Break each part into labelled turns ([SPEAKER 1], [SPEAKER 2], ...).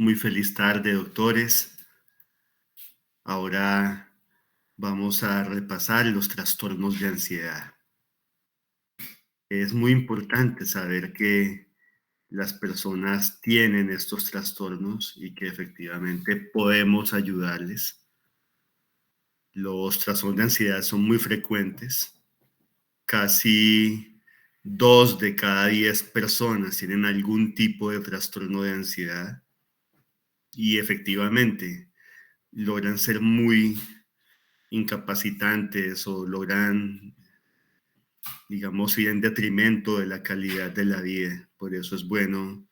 [SPEAKER 1] Muy feliz tarde, doctores. Ahora vamos a repasar los trastornos de ansiedad. Es muy importante saber que las personas tienen estos trastornos y que efectivamente podemos ayudarles. Los trastornos de ansiedad son muy frecuentes. Casi 2 de cada 10 personas tienen algún tipo de trastorno de ansiedad y efectivamente logran ser muy incapacitantes o logran, digamos, ir en detrimento de la calidad de la vida. Por eso es bueno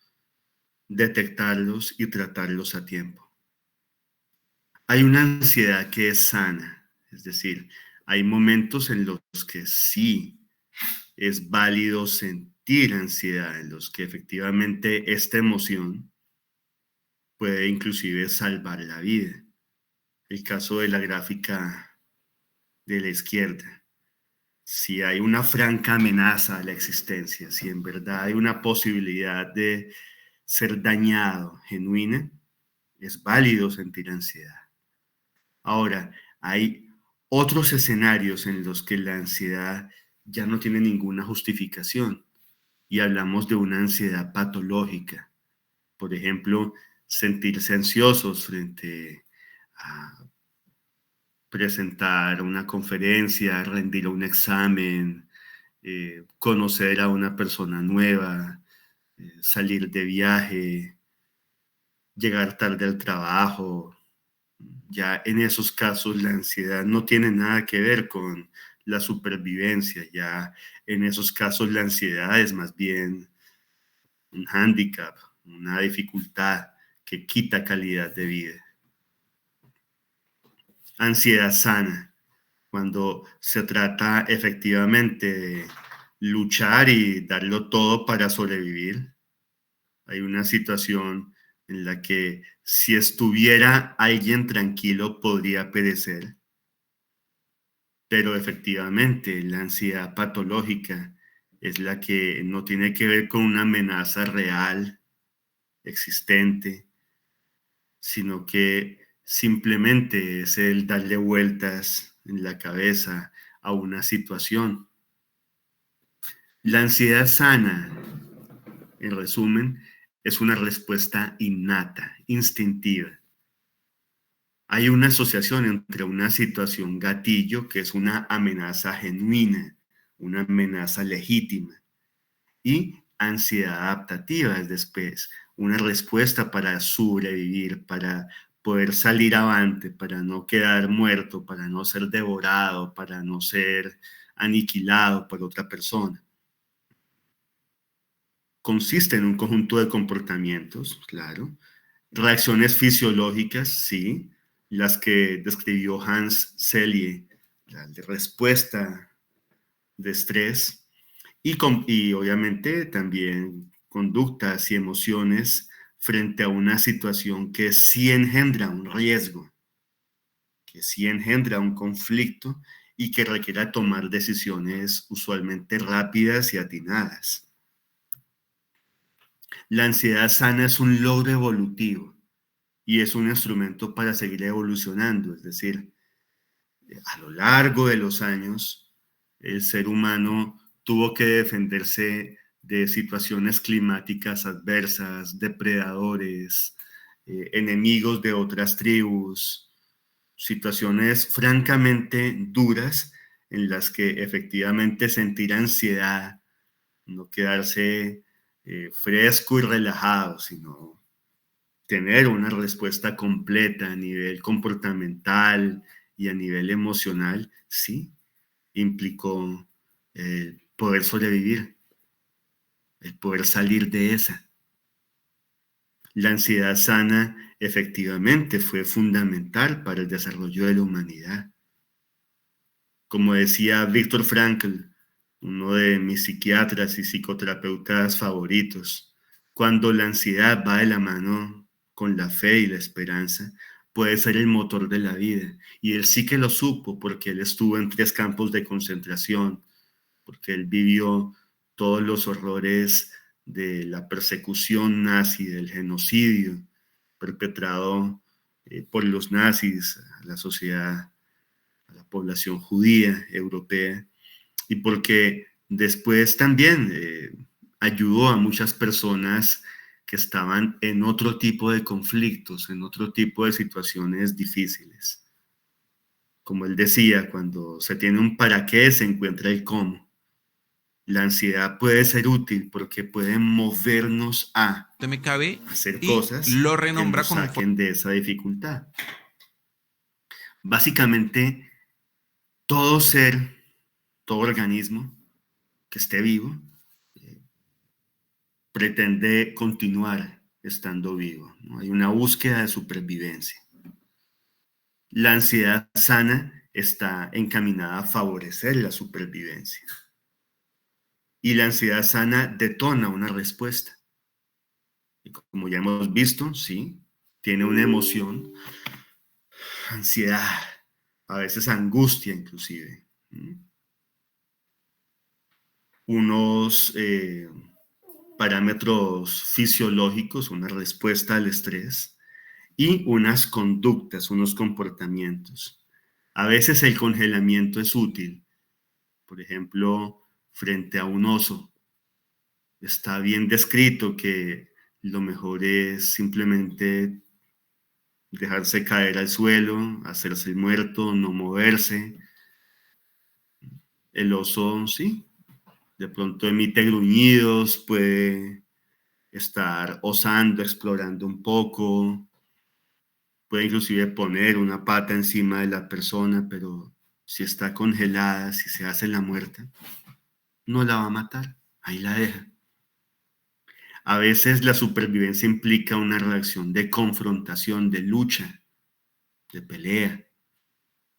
[SPEAKER 1] detectarlos y tratarlos a tiempo. Hay una ansiedad que es sana, es decir, hay momentos en los que sí es válido sentir ansiedad, en los que efectivamente esta emoción puede inclusive salvar la vida. El caso de la gráfica de la izquierda. Si hay una franca amenaza a la existencia, si en verdad hay una posibilidad de ser dañado genuina, es válido sentir ansiedad. Ahora, hay otros escenarios en los que la ansiedad ya no tiene ninguna justificación y hablamos de una ansiedad patológica. Por ejemplo, sentirse ansiosos frente a presentar una conferencia, rendir un examen, conocer a una persona nueva, salir de viaje, llegar tarde al trabajo. Ya en esos casos la ansiedad no tiene nada que ver con la supervivencia, ya en esos casos la ansiedad es más bien un hándicap, una dificultad que quita calidad de vida. Ansiedad sana, cuando se trata efectivamente de luchar y darlo todo para sobrevivir. Hay una situación en la que si estuviera alguien tranquilo podría perecer, pero efectivamente la ansiedad patológica es la que no tiene que ver con una amenaza real, existente, sino que simplemente es el darle vueltas en la cabeza a una situación. La ansiedad sana, en resumen, es una respuesta innata, instintiva. Hay una asociación entre una situación gatillo, que es una amenaza genuina, una amenaza legítima, y ansiedad adaptativa, es después una respuesta para sobrevivir, para poder salir avante, para no quedar muerto, para no ser devorado, para no ser aniquilado por otra persona. Consiste en un conjunto de comportamientos, claro, reacciones fisiológicas, sí, las que describió Hans Selye, la de respuesta de estrés, y obviamente también conductas y emociones frente a una situación que sí engendra un riesgo, que sí engendra un conflicto y que requiera tomar decisiones usualmente rápidas y atinadas. La ansiedad sana es un logro evolutivo y es un instrumento para seguir evolucionando, es decir, a lo largo de los años, el ser humano tuvo que defenderse de situaciones climáticas adversas, depredadores, enemigos de otras tribus, situaciones francamente duras en las que efectivamente sentir ansiedad, no quedarse fresco y relajado, sino tener una respuesta completa a nivel comportamental y a nivel emocional, sí, implicó el poder sobrevivir, el poder salir de esa. La ansiedad sana efectivamente fue fundamental para el desarrollo de la humanidad. Como decía Viktor Frankl, uno de mis psiquiatras y psicoterapeutas favoritos, cuando la ansiedad va de la mano con la fe y la esperanza, puede ser el motor de la vida. Y él sí que lo supo porque él estuvo en 3 campos de concentración, porque él vivió todos los horrores de la persecución nazi, del genocidio, perpetrado por los nazis a la sociedad, a la población judía europea, y porque después también ayudó a muchas personas que estaban en otro tipo de conflictos, en otro tipo de situaciones difíciles. Como él decía, cuando se tiene un para qué, se encuentra el cómo. La ansiedad puede ser útil porque puede movernos a
[SPEAKER 2] MKB
[SPEAKER 1] hacer
[SPEAKER 2] y
[SPEAKER 1] cosas
[SPEAKER 2] lo
[SPEAKER 1] que
[SPEAKER 2] renombra
[SPEAKER 1] nos
[SPEAKER 2] con un
[SPEAKER 1] saquen de esa dificultad. Básicamente, todo ser, todo organismo que esté vivo, eh, pretende continuar estando vivo, ¿no? Hay una búsqueda de supervivencia. La ansiedad sana está encaminada a favorecer la supervivencia. Y la ansiedad sana detona una respuesta. Y como ya hemos visto, sí, tiene una emoción, ansiedad, a veces angustia inclusive. Unos parámetros fisiológicos, una respuesta al estrés y unas conductas, unos comportamientos. A veces el congelamiento es útil, por ejemplo, frente a un oso. Está bien descrito que lo mejor es simplemente dejarse caer al suelo, hacerse el muerto, no moverse. El oso, sí, de pronto emite gruñidos, puede estar osando, explorando un poco, puede inclusive poner una pata encima de la persona, pero si está congelada, si se hace la muerta, no la va a matar, ahí la deja. A veces la supervivencia implica una reacción de confrontación, de lucha, de pelea,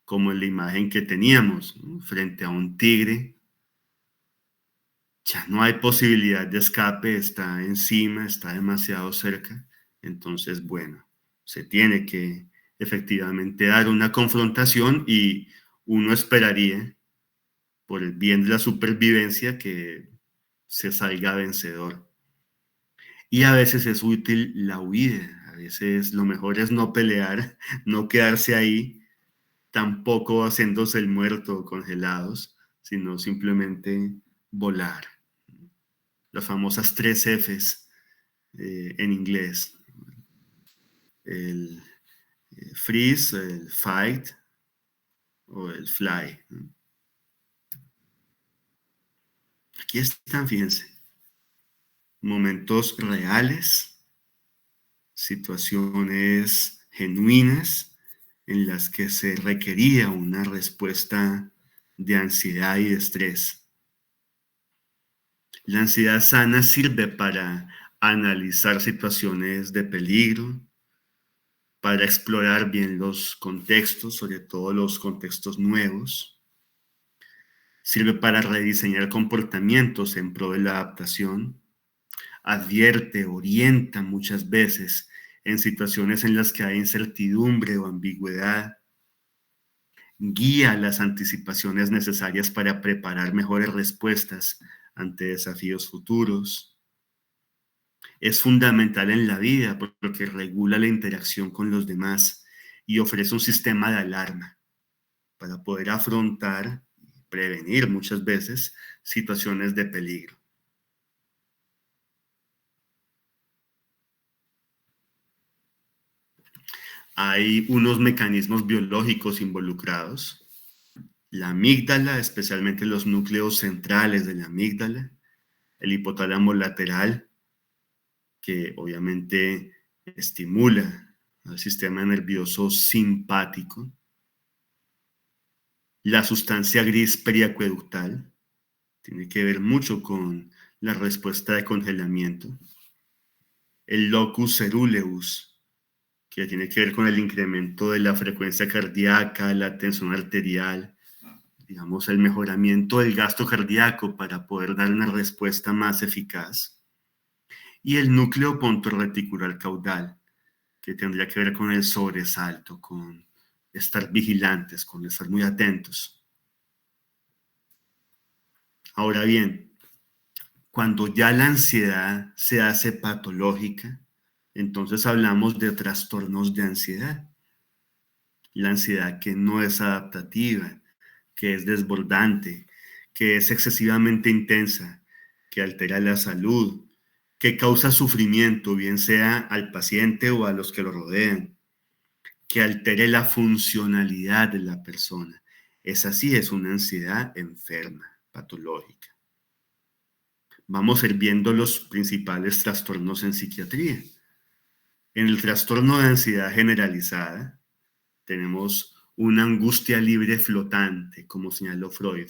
[SPEAKER 1] como en la imagen que teníamos, ¿no? Frente a un tigre. Ya no hay posibilidad de escape, está encima, está demasiado cerca. Entonces, bueno, se tiene que efectivamente dar una confrontación y uno esperaría, por el bien de la supervivencia, que se salga vencedor. Y a veces es útil la huida, a veces lo mejor es no pelear, no quedarse ahí, tampoco haciéndose el muerto o congelados, sino simplemente volar. Las famosas tres Fs en inglés. El freeze, el fight o el fly. Aquí están, fíjense, momentos reales, situaciones genuinas en las que se requería una respuesta de ansiedad y de estrés. La ansiedad sana sirve para analizar situaciones de peligro, para explorar bien los contextos, sobre todo los contextos nuevos. Sirve para rediseñar comportamientos en pro de la adaptación. Advierte, orienta muchas veces en situaciones en las que hay incertidumbre o ambigüedad. Guía las anticipaciones necesarias para preparar mejores respuestas ante desafíos futuros. Es fundamental en la vida porque regula la interacción con los demás y ofrece un sistema de alarma para poder afrontar y prevenir muchas veces situaciones de peligro. Hay unos mecanismos biológicos involucrados. La amígdala, especialmente los núcleos centrales de la amígdala, el hipotálamo lateral, que obviamente estimula al sistema nervioso simpático, la sustancia gris periacueductal, tiene que ver mucho con la respuesta de congelamiento, el locus ceruleus, que tiene que ver con el incremento de la frecuencia cardíaca, la tensión arterial, digamos, el mejoramiento del gasto cardíaco para poder dar una respuesta más eficaz. Y el núcleo pontorreticular caudal, que tendría que ver con el sobresalto, con estar vigilantes, con estar muy atentos. Ahora bien, cuando ya la ansiedad se hace patológica, Entonces hablamos de trastornos de ansiedad. La ansiedad que no es adaptativa, que es desbordante, que es excesivamente intensa, que altera la salud, que causa sufrimiento, bien sea al paciente o a los que lo rodean, que altere la funcionalidad de la persona. Esa sí es una ansiedad enferma, patológica. Vamos a ir viendo los principales trastornos en psiquiatría. En el trastorno de ansiedad generalizada, tenemos una angustia libre flotante, como señaló Freud.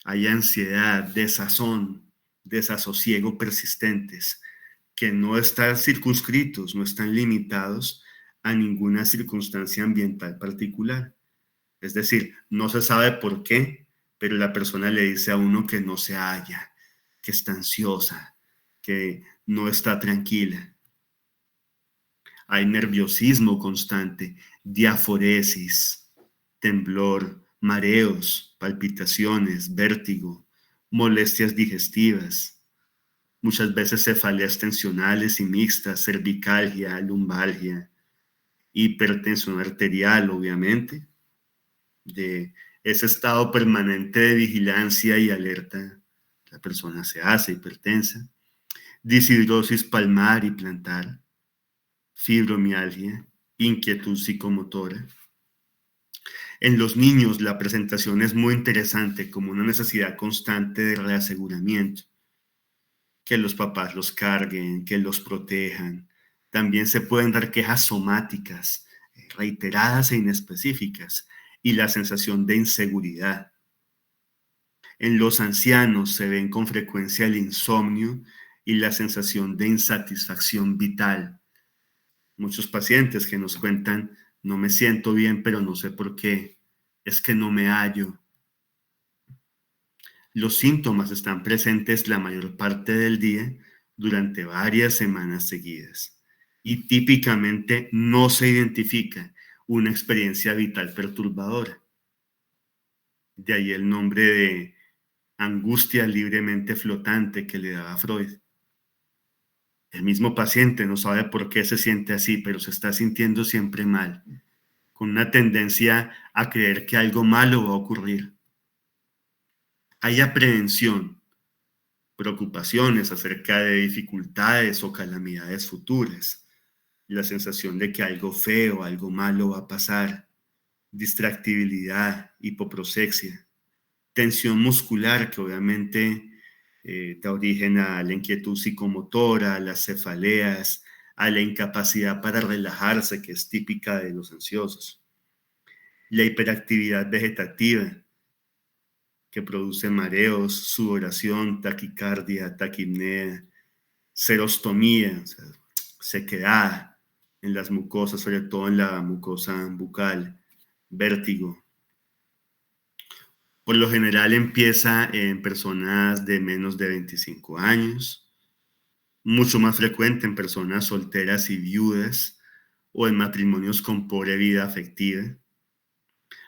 [SPEAKER 1] Hay ansiedad, desazón, desasosiego persistentes, que no están circunscritos, no están limitados a ninguna circunstancia ambiental particular. Es decir, no se sabe por qué, pero la persona le dice a uno que no se halla, que está ansiosa, que no está tranquila. Hay nerviosismo constante, diaforesis, temblor, mareos, palpitaciones, vértigo, molestias digestivas, muchas veces cefaleas tensionales y mixtas, cervicalgia, lumbalgia, hipertensión arterial, obviamente, de ese estado permanente de vigilancia y alerta, la persona se hace hipertensa, deshidrosis palmar y plantar, fibromialgia, inquietud psicomotora. En los niños la presentación es muy interesante como una necesidad constante de reaseguramiento, que los papás los carguen, que los protejan. También se pueden dar quejas somáticas, reiteradas e inespecíficas, y la sensación de inseguridad. En los ancianos se ven con frecuencia el insomnio y la sensación de insatisfacción vital. Muchos pacientes que nos cuentan, no me siento bien, pero no sé por qué, es que no me hallo. Los síntomas están presentes la mayor parte del día durante varias semanas seguidas y típicamente no se identifica una experiencia vital perturbadora. De ahí el nombre de angustia libremente flotante que le daba Freud. El mismo paciente no sabe por qué se siente así, pero se está sintiendo siempre mal, con una tendencia a creer que algo malo va a ocurrir. Hay aprehensión, preocupaciones acerca de dificultades o calamidades futuras, la sensación de que algo feo, algo malo va a pasar, distractibilidad, hipoprosexia, tensión muscular que obviamente da origen a la inquietud psicomotora, a las cefaleas, a la incapacidad para relajarse que es típica de los ansiosos, la hiperactividad vegetativa que produce mareos, sudoración, taquicardia, taquipnea, serostomía, o sea, sequedad en las mucosas, sobre todo en la mucosa bucal, vértigo. Por lo general empieza en personas de menos de 25 años, mucho más frecuente en personas solteras y viudas o en matrimonios con pobre vida afectiva,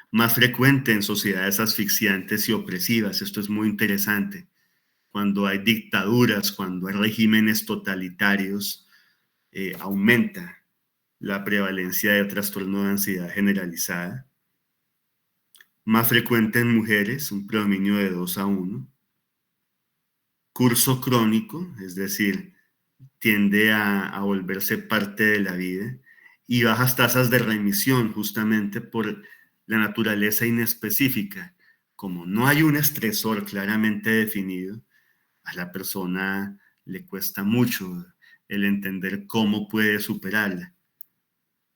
[SPEAKER 1] más frecuente en sociedades asfixiantes y opresivas. Esto es muy interesante. Cuando hay dictaduras, cuando hay regímenes totalitarios, aumenta la prevalencia de trastorno de ansiedad generalizada. Más frecuente en mujeres, un predominio de 2-1. Curso crónico, es decir, tiende a volverse parte de la vida. Y bajas tasas de remisión, justamente por la naturaleza inespecífica. Como no hay un estresor claramente definido, a la persona le cuesta mucho el entender cómo puede superarla.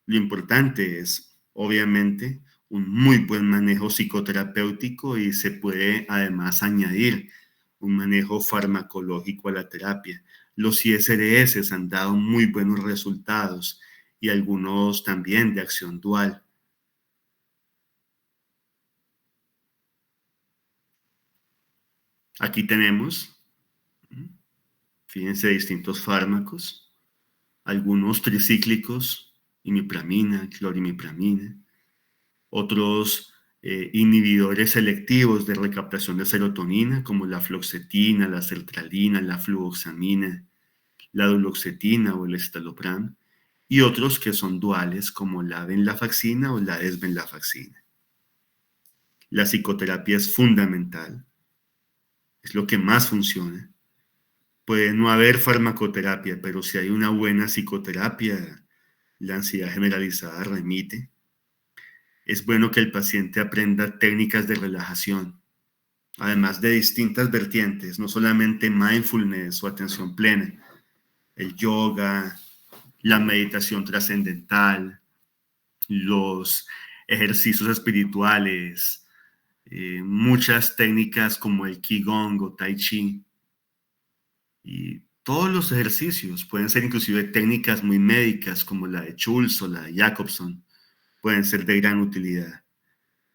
[SPEAKER 1] Lo importante es, obviamente, un muy buen manejo psicoterapéutico y se puede además añadir un manejo farmacológico a la terapia. Los ISRS han dado muy buenos resultados y algunos también de acción dual. Aquí tenemos, fíjense, distintos fármacos, algunos tricíclicos, imipramina, clorimipramina, otros inhibidores selectivos de recaptación de serotonina, como la fluoxetina, la sertralina, la fluoxamina, la duloxetina o el estalopram, y otros que son duales como la venlafaxina o la desvenlafaxina. La psicoterapia es fundamental, es lo que más funciona. Puede no haber farmacoterapia, pero si hay una buena psicoterapia, la ansiedad generalizada remite. Es bueno que el paciente aprenda técnicas de relajación, además de distintas vertientes, no solamente mindfulness o atención plena, el yoga, la meditación trascendental, los ejercicios espirituales, muchas técnicas como el Qigong o Tai Chi. Y todos los ejercicios pueden ser inclusive técnicas muy médicas como la de Schultz o la de Jacobson, pueden ser de gran utilidad.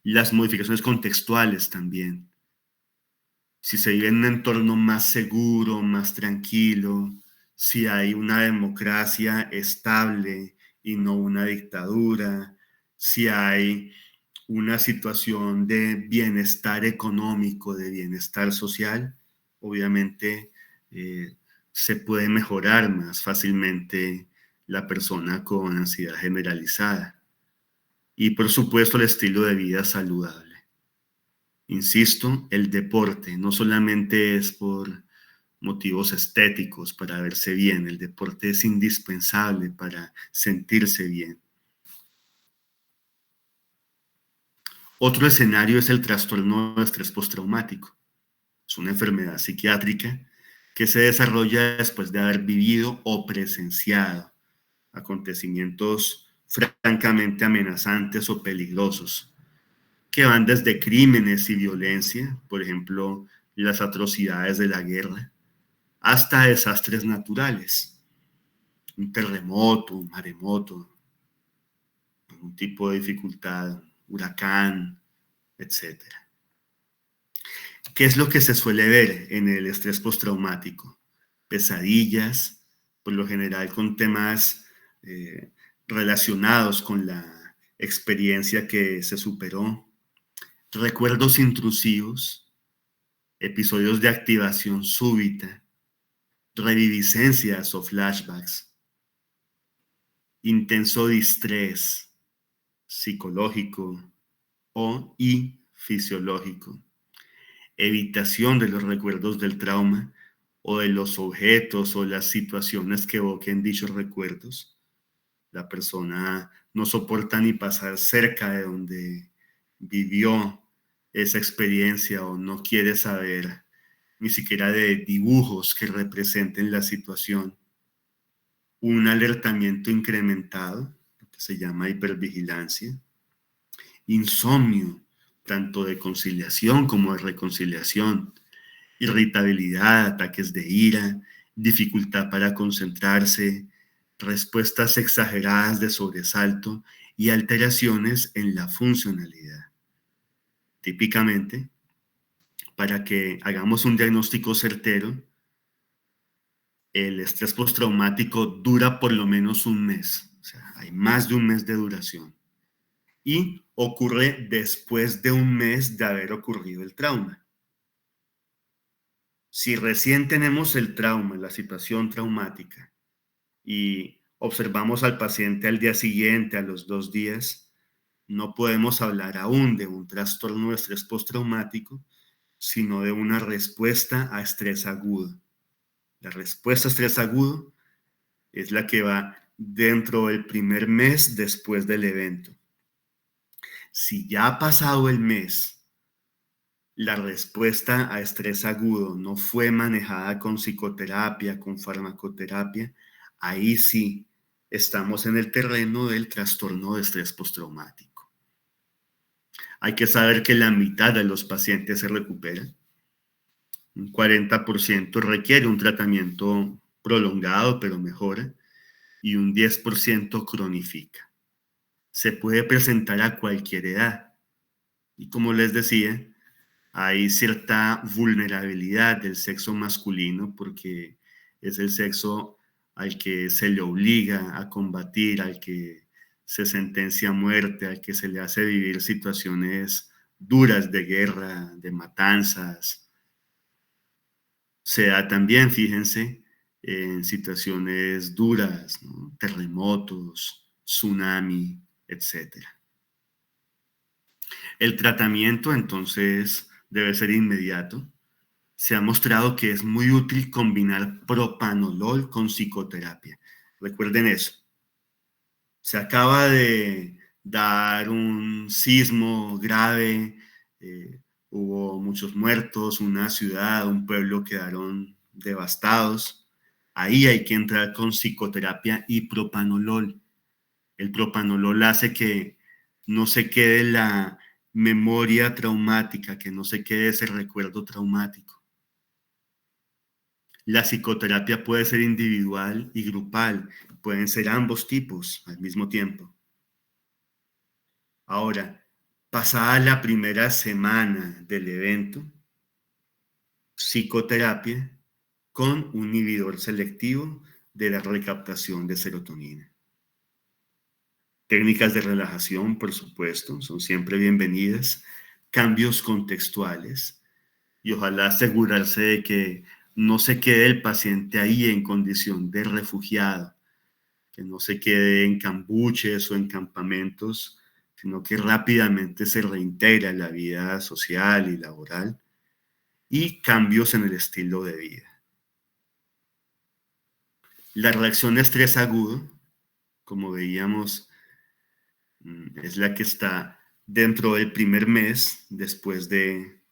[SPEAKER 1] Las modificaciones contextuales también. Si se vive en un entorno más seguro, más tranquilo, si hay una democracia estable y no una dictadura, si hay una situación de bienestar económico, de bienestar social, obviamente eh, se puede mejorar más fácilmente la persona con ansiedad generalizada. Y por supuesto el estilo de vida saludable. Insisto, el deporte no solamente es por motivos estéticos, para verse bien, el deporte es indispensable para sentirse bien. Otro escenario es el trastorno de estrés postraumático. Es una enfermedad psiquiátrica que se desarrolla después de haber vivido o presenciado acontecimientos francamente amenazantes o peligrosos, que van desde crímenes y violencia, por ejemplo, las atrocidades de la guerra, hasta desastres naturales, un terremoto, un maremoto, un tipo de dificultad, huracán, etcétera. ¿Qué es lo que se suele ver en el estrés postraumático? Pesadillas, por lo general con temas relacionados con la experiencia que se superó, recuerdos intrusivos, episodios de activación súbita, reviviscencias o flashbacks, intenso distrés psicológico y fisiológico, evitación de los recuerdos del trauma o de los objetos o las situaciones que evoquen dichos recuerdos. La persona no soporta ni pasar cerca de donde vivió esa experiencia o no quiere saber ni siquiera de dibujos que representen la situación. Un alertamiento incrementado, lo que se llama hipervigilancia, insomnio, tanto de conciliación como de reconciliación, irritabilidad, ataques de ira, dificultad para concentrarse, respuestas exageradas de sobresalto y alteraciones en la funcionalidad. Típicamente, para que hagamos un diagnóstico certero, el estrés postraumático dura por lo menos un mes, o sea, hay más de un mes de duración, y ocurre después de un mes de haber ocurrido el trauma. Si recién tenemos el trauma, la situación traumática, y observamos al paciente al día siguiente, a los 2 días, no podemos hablar aún de un trastorno de estrés postraumático, sino de una respuesta a estrés agudo. La respuesta a estrés agudo es la que va dentro del primer mes después del evento. Si ya ha pasado el mes, la respuesta a estrés agudo no fue manejada con psicoterapia, con farmacoterapia, ahí sí estamos en el terreno del trastorno de estrés postraumático. Hay que saber que la mitad de los pacientes se recuperan. Un 40% requiere un tratamiento prolongado, pero mejora, y un 10% cronifica. Se puede presentar a cualquier edad. Y como les decía, hay cierta vulnerabilidad del sexo masculino porque es el sexo al que se le obliga a combatir, al que se sentencia a muerte, al que se le hace vivir situaciones duras de guerra, de matanzas. Se da también, fíjense, en situaciones duras, ¿no? Terremotos, tsunami, etcétera. El tratamiento entonces debe ser inmediato. Se ha mostrado que es muy útil combinar propanolol con psicoterapia. Recuerden eso. Se acaba de dar un sismo grave, hubo muchos muertos, una ciudad, un pueblo quedaron devastados. Ahí hay que entrar con psicoterapia y propanolol. El propanolol hace que no se quede la memoria traumática, que no se quede ese recuerdo traumático. La psicoterapia puede ser individual y grupal, pueden ser ambos tipos al mismo tiempo. Ahora, pasada la primera semana del evento, psicoterapia con un inhibidor selectivo de la recaptación de serotonina. Técnicas de relajación, por supuesto, son siempre bienvenidas. Cambios contextuales y ojalá asegurarse de que no se quede el paciente ahí en condición de refugiado, que no se quede en cambuches o en campamentos, sino que rápidamente se reintegra en la vida social y laboral, y cambios en el estilo de vida. La reacción de estrés agudo, como veíamos, es la que está dentro del primer mes después de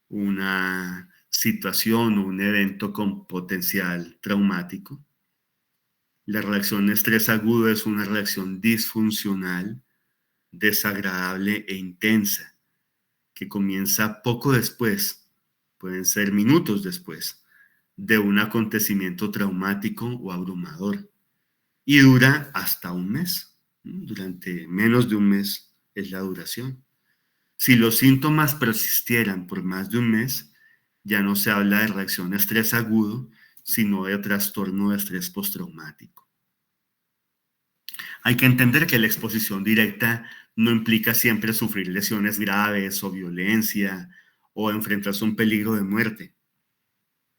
[SPEAKER 1] una situación o un evento con potencial traumático. La reacción de estrés agudo es una reacción disfuncional, desagradable e intensa, que comienza poco después, pueden ser minutos después, de un acontecimiento traumático o abrumador, y dura hasta un mes. Durante menos de un mes es la duración. Si los síntomas persistieran por más de un mes, ya no se habla de reacción a estrés agudo, sino de trastorno de estrés postraumático. Hay que entender que la exposición directa no implica siempre sufrir lesiones graves o violencia o enfrentarse a un peligro de muerte.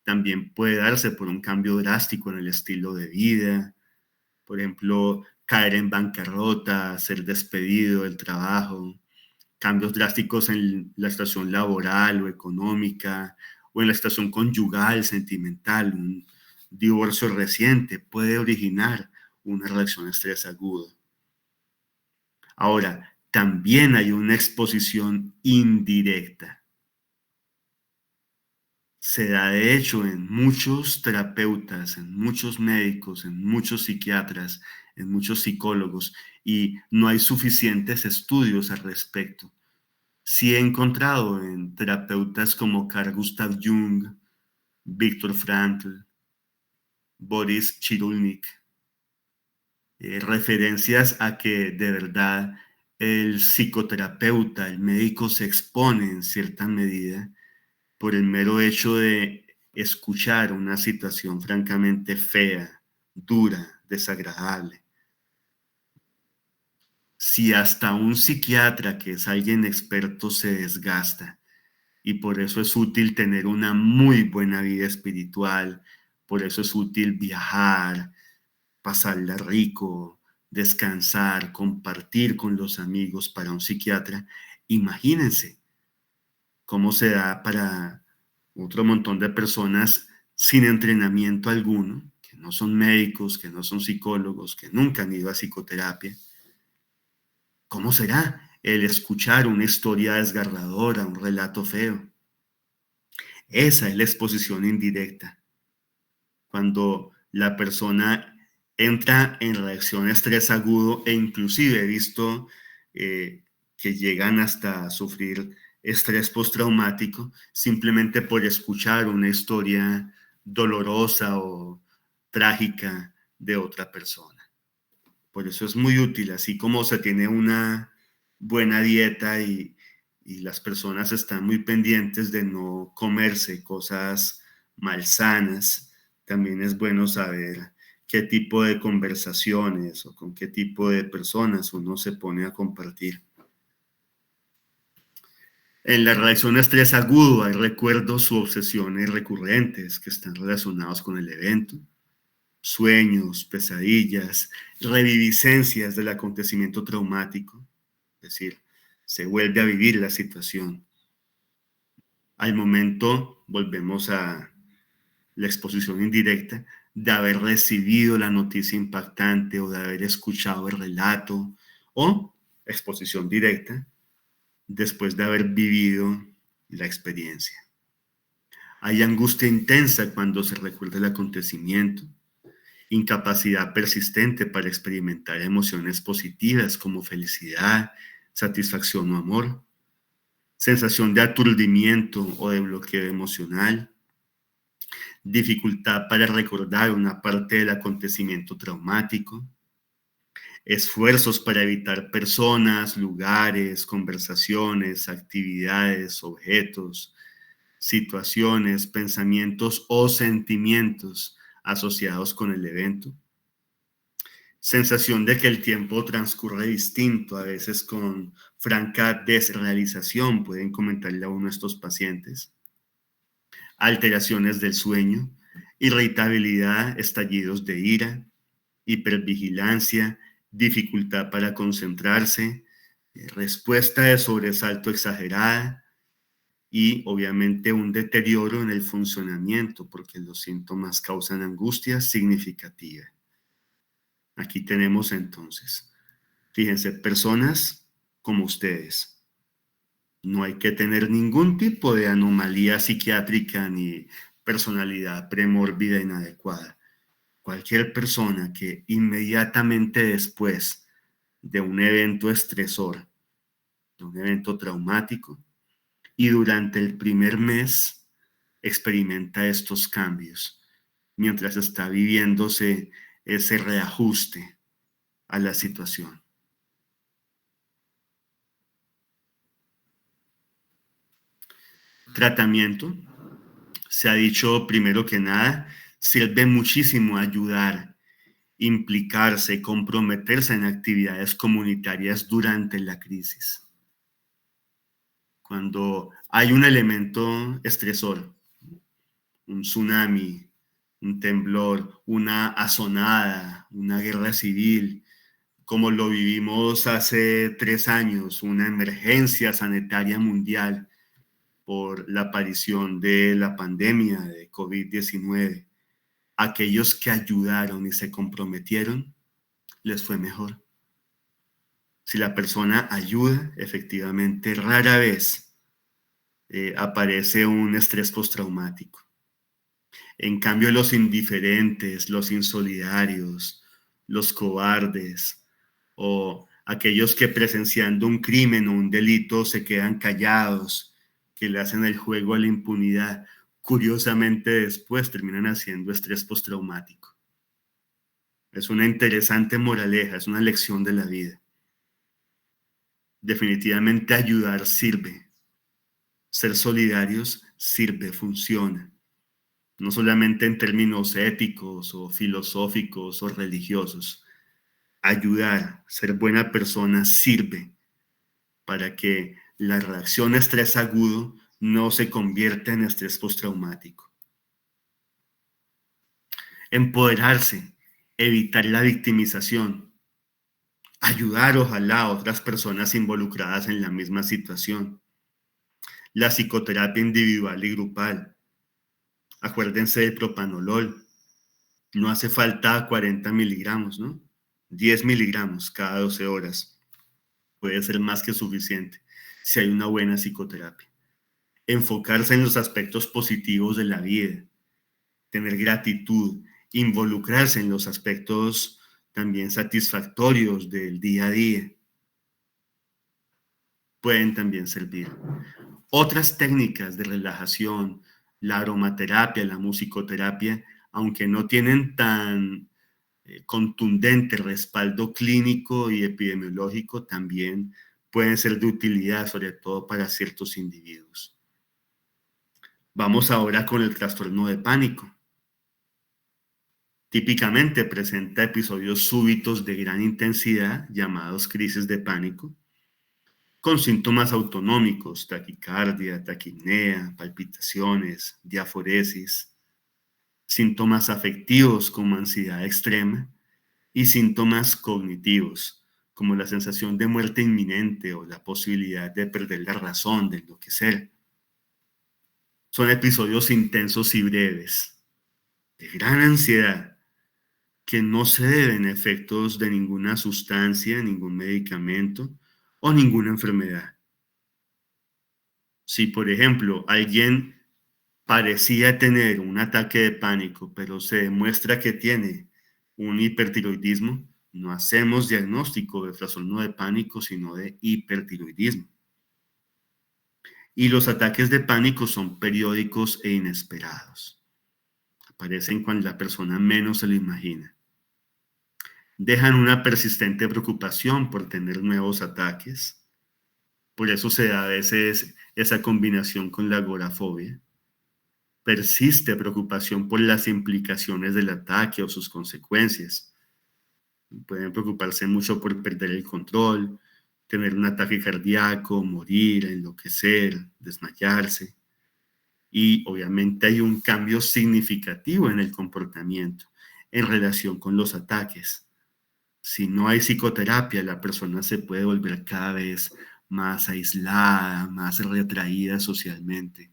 [SPEAKER 1] También puede darse por un cambio drástico en el estilo de vida, por ejemplo, caer en bancarrota, ser despedido del trabajo, cambios drásticos en la situación laboral o económica, o en la situación conyugal, sentimental. Un divorcio reciente puede originar una reacción a estrés agudo. Ahora, también hay una exposición indirecta. Se da de hecho en muchos terapeutas, en muchos médicos, en muchos psiquiatras, en muchos psicólogos, y no hay suficientes estudios al respecto. Sí he encontrado en terapeutas como Carl Gustav Jung, Viktor Frankl, Boris Cyrulnik, referencias a que de verdad el psicoterapeuta, el médico se expone en cierta medida por el mero hecho de escuchar una situación francamente fea, dura, desagradable. Si hasta un psiquiatra, que es alguien experto, se desgasta, y por eso es útil tener una muy buena vida espiritual, por eso es útil viajar, pasarla rico, descansar, compartir con los amigos para un psiquiatra. Imagínense cómo se da para otro montón de personas sin entrenamiento alguno, que no son médicos, que no son psicólogos, que nunca han ido a psicoterapia. ¿Cómo será el escuchar una historia desgarradora, un relato feo? Esa es la exposición indirecta. Cuando la persona entra en reacción a estrés agudo, e inclusive he visto que llegan hasta sufrir estrés postraumático simplemente por escuchar una historia dolorosa o trágica de otra persona. Por eso es muy útil, así como se tiene una buena dieta y las personas están muy pendientes de no comerse cosas malsanas, también es bueno saber qué tipo de conversaciones o con qué tipo de personas uno se pone a compartir. En la reacción a estrés agudo hay recuerdos u obsesiones recurrentes que están relacionados con el evento, sueños, pesadillas, reviviscencias del acontecimiento traumático, es decir, se vuelve a vivir la situación. Al momento, volvemos a la exposición indirecta, de haber recibido la noticia impactante o de haber escuchado el relato, o exposición directa, después de haber vivido la experiencia. Hay angustia intensa cuando se recuerda el acontecimiento, incapacidad persistente para experimentar emociones positivas como felicidad, satisfacción o amor, sensación de aturdimiento o de bloqueo emocional, dificultad para recordar una parte del acontecimiento traumático, esfuerzos para evitar personas, lugares, conversaciones, actividades, objetos, situaciones, pensamientos o sentimientos asociados con el evento. Sensación de que el tiempo transcurre distinto, a veces con franca desrealización, pueden comentarle a uno estos pacientes. Alteraciones del sueño, irritabilidad, estallidos de ira, hipervigilancia, dificultad para concentrarse, respuesta de sobresalto exagerada y obviamente un deterioro en el funcionamiento porque los síntomas causan angustia significativa. Aquí tenemos entonces, fíjense, personas como ustedes. No hay que tener ningún tipo de anomalía psiquiátrica ni personalidad premórbida inadecuada. Cualquier persona que inmediatamente después de un evento estresor, de un evento traumático, y durante el primer mes experimenta estos cambios, mientras está viviéndose ese reajuste a la situación. Tratamiento, se ha dicho primero que nada, sirve muchísimo ayudar, implicarse, comprometerse en actividades comunitarias durante la crisis. Cuando hay un elemento estresor, un tsunami, un temblor, una azonada, una guerra civil, como lo vivimos hace 3 años, una emergencia sanitaria mundial por la aparición de la pandemia de COVID-19, aquellos que ayudaron y se comprometieron, les fue mejor. Si la persona ayuda, efectivamente, rara vez aparece un estrés postraumático. En cambio, los indiferentes, los insolidarios, los cobardes o aquellos que presenciando un crimen o un delito se quedan callados, que le hacen el juego a la impunidad, curiosamente después terminan haciendo estrés postraumático. Es una interesante moraleja, es una lección de la vida. Definitivamente ayudar sirve. Ser solidarios sirve, funciona. No solamente en términos éticos o filosóficos o religiosos. Ayudar, ser buena persona sirve para que la reacción a estrés agudo no se convierta en estrés postraumático. Empoderarse, evitar la victimización, ayudar ojalá a otras personas involucradas en la misma situación. La psicoterapia individual y grupal. Acuérdense del propanolol. No hace falta 40 miligramos, ¿no? 10 miligramos cada 12 horas. Puede ser más que suficiente si hay una buena psicoterapia. Enfocarse en los aspectos positivos de la vida, tener gratitud, involucrarse en los aspectos también satisfactorios del día a día, pueden también servir. Otras técnicas de relajación, la aromaterapia, la musicoterapia, aunque no tienen tan contundente respaldo clínico y epidemiológico, también pueden ser de utilidad, sobre todo para ciertos individuos. Vamos ahora con el trastorno de pánico. Típicamente presenta episodios súbitos de gran intensidad, llamados crisis de pánico, con síntomas autonómicos, taquicardia, taquipnea, palpitaciones, diaforesis, síntomas afectivos como ansiedad extrema y síntomas cognitivos como la sensación de muerte inminente o la posibilidad de perder la razón, de enloquecer. Son episodios intensos y breves, de gran ansiedad, que no se deben a efectos de ninguna sustancia, ningún medicamento o ninguna enfermedad. Si, por ejemplo, alguien parecía tener un ataque de pánico, pero se demuestra que tiene un hipertiroidismo, no hacemos diagnóstico de trastorno de pánico, sino de hipertiroidismo. Y los ataques de pánico son periódicos e inesperados. Aparecen cuando la persona menos se lo imagina. Dejan una persistente preocupación por tener nuevos ataques. Por eso se da a veces esa combinación con la agorafobia. Persiste preocupación por las implicaciones del ataque o sus consecuencias. Pueden preocuparse mucho por perder el control, tener un ataque cardíaco, morir, enloquecer, desmayarse. Y obviamente hay un cambio significativo en el comportamiento en relación con los ataques. Si no hay psicoterapia, la persona se puede volver cada vez más aislada, más retraída socialmente.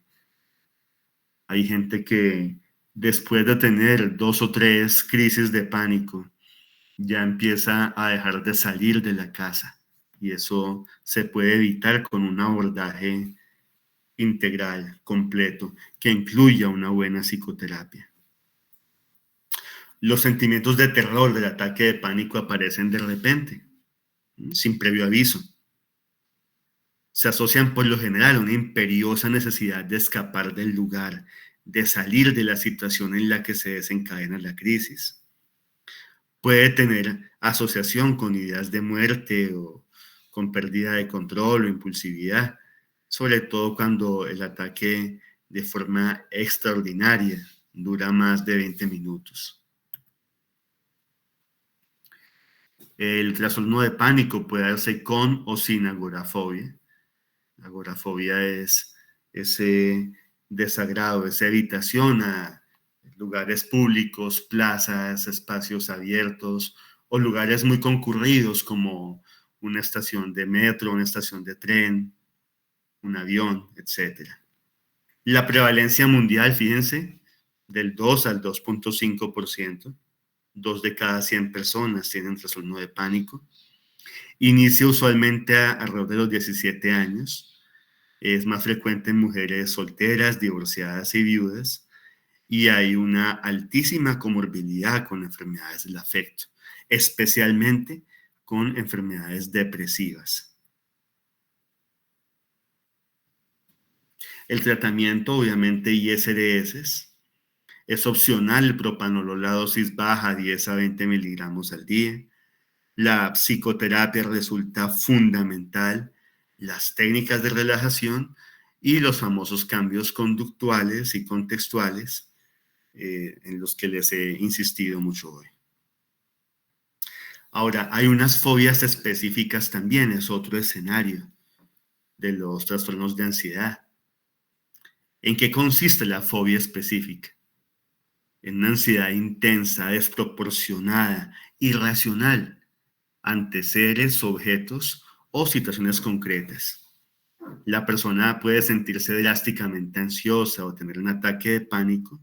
[SPEAKER 1] Hay gente que después de tener 2 o 3 crisis de pánico, ya empieza a dejar de salir de la casa. Y eso se puede evitar con un abordaje integral, completo, que incluya una buena psicoterapia. Los sentimientos de terror del ataque de pánico aparecen de repente, sin previo aviso. Se asocian por lo general a una imperiosa necesidad de escapar del lugar, de salir de la situación en la que se desencadena la crisis. Puede tener asociación con ideas de muerte o con pérdida de control o impulsividad, sobre todo cuando el ataque de forma extraordinaria dura más de 20 minutos. El trastorno de pánico puede darse con o sin agorafobia. La agorafobia es ese desagrado, esa evitación a lugares públicos, plazas, espacios abiertos o lugares muy concurridos como una estación de metro, una estación de tren, un avión, etc. La prevalencia mundial, fíjense, del 2 al 2.5%, 2 de cada 100 personas tienen trastorno de pánico. Inicia usualmente alrededor de los 17 años. Es más frecuente en mujeres solteras, divorciadas y viudas. Y hay una altísima comorbilidad con enfermedades del afecto, especialmente con enfermedades depresivas. El tratamiento, obviamente, ISRS, es opcional el propanolol, la dosis baja, 10 a 20 miligramos al día. La psicoterapia resulta fundamental, las técnicas de relajación y los famosos cambios conductuales y contextuales en los que les he insistido mucho hoy. Ahora, hay unas fobias específicas también, es otro escenario de los trastornos de ansiedad. ¿En qué consiste la fobia específica? En una ansiedad intensa, desproporcionada, irracional, ante seres, objetos o situaciones concretas. La persona puede sentirse drásticamente ansiosa o tener un ataque de pánico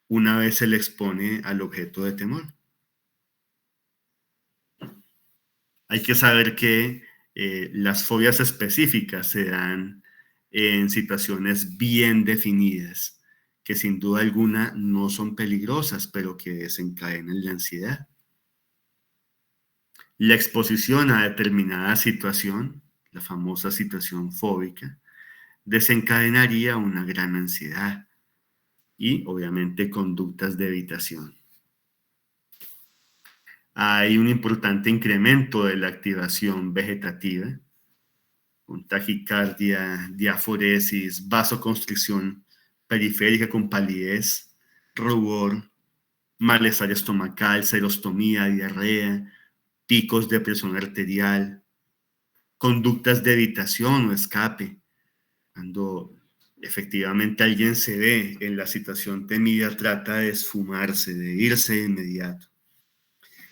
[SPEAKER 1] una vez se le expone al objeto de temor. Hay que saber que las fobias específicas se dan en situaciones bien definidas, que sin duda alguna no son peligrosas, pero que desencadenan la ansiedad. La exposición a determinada situación, la famosa situación fóbica, desencadenaría una gran ansiedad y obviamente conductas de evitación. Hay un importante incremento de la activación vegetativa, con taquicardia, diaforesis, vasoconstricción periférica con palidez, rubor, malestar estomacal, serostomía, diarrea, picos de presión arterial, conductas de evitación o escape. Cuando efectivamente alguien se ve en la situación temida, trata de esfumarse, de irse de inmediato.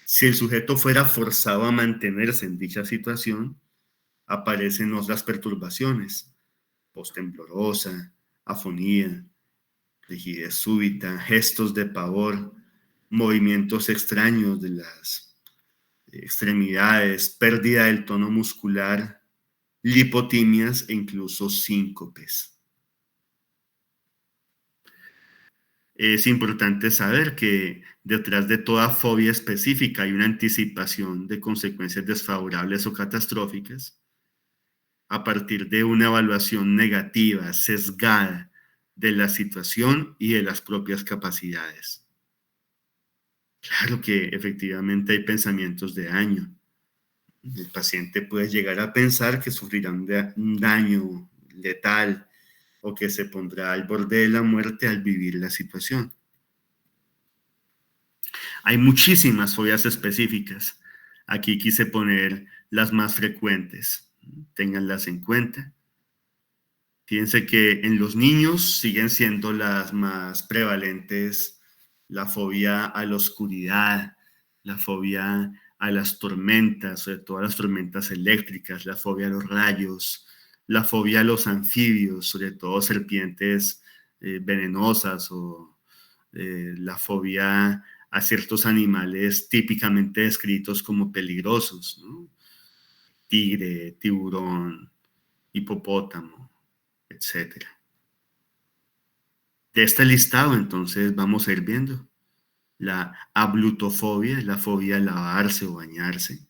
[SPEAKER 1] Si el sujeto fuera forzado a mantenerse en dicha situación, aparecen otras perturbaciones: voz temblorosa, afonía, rigidez súbita, gestos de pavor, movimientos extraños de las extremidades, pérdida del tono muscular, lipotimias e incluso síncopes. Es importante saber que detrás de toda fobia específica hay una anticipación de consecuencias desfavorables o catastróficas a partir de una evaluación negativa, sesgada de la situación y de las propias capacidades. Claro que efectivamente hay pensamientos de daño. El paciente puede llegar a pensar que sufrirá un daño letal o que se pondrá al borde de la muerte al vivir la situación. Hay muchísimas fobias específicas. Aquí quise poner las más frecuentes. Ténganlas en cuenta. Fíjense que en los niños siguen siendo las más prevalentes la fobia a la oscuridad, la fobia a las tormentas, sobre todo a las tormentas eléctricas, la fobia a los rayos, la fobia a los anfibios, sobre todo serpientes venenosas, o la fobia a ciertos animales típicamente descritos como peligrosos, ¿no? Tigre, tiburón, hipopótamo, etcétera. De este listado, entonces, vamos a ir viendo la ablutofobia, la fobia a lavarse o bañarse;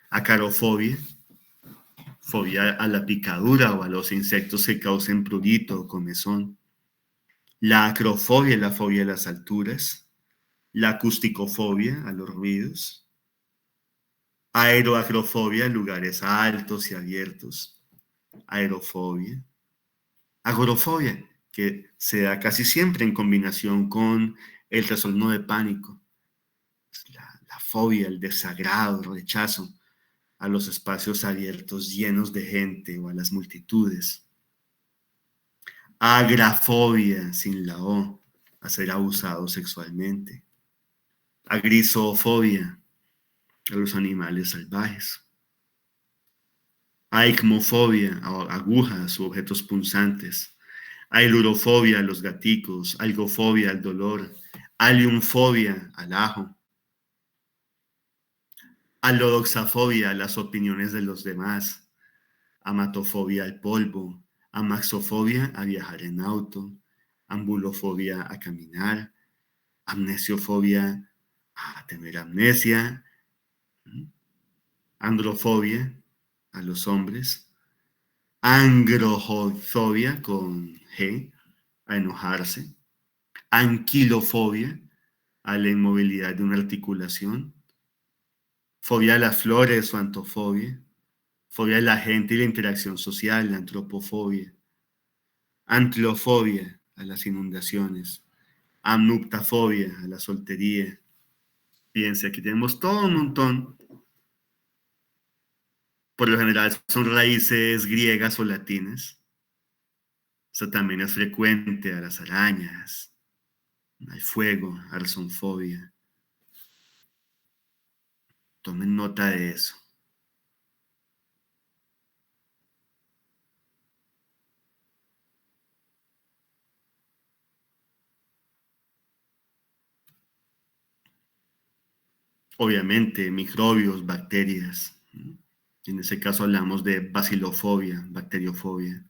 [SPEAKER 1] acarofobia, fobia a la picadura o a los insectos que causen prurito o comezón; la acrofobia, la fobia a las alturas; la acusticofobia, a los ruidos; aeroacrofobia, lugares altos y abiertos; aerofobia; agorofobia, que se da casi siempre en combinación con el trastorno de pánico, la fobia, el desagrado, el rechazo a los espacios abiertos llenos de gente o a las multitudes; agrafobia, sin la O, a ser abusado sexualmente; agrisofobia, a los animales salvajes; aicmofobia, a agujas u objetos punzantes; ailurofobia, a los gaticos; algofobia, al dolor; aliumfobia, al ajo; alodoxafobia, a las opiniones de los demás; amatofobia, al polvo; amaxofobia, a viajar en auto; ambulofobia, a caminar; amnesiofobia, a tener amnesia; androfobia, a los hombres; angrofobia, con G, a enojarse; anquilofobia, a la inmovilidad de una articulación; fobia a las flores o antofobia; fobia a la gente y la interacción social, la antropofobia; antlofobia, a las inundaciones; amnuptafobia, a la soltería. Fíjense, aquí tenemos todo un montón. Por lo general son raíces griegas o latinas. Esto también es frecuente: a las arañas, al fuego, arsonfobia. Tomen nota de eso. Obviamente, microbios, bacterias. En ese caso hablamos de bacilofobia, bacteriofobia.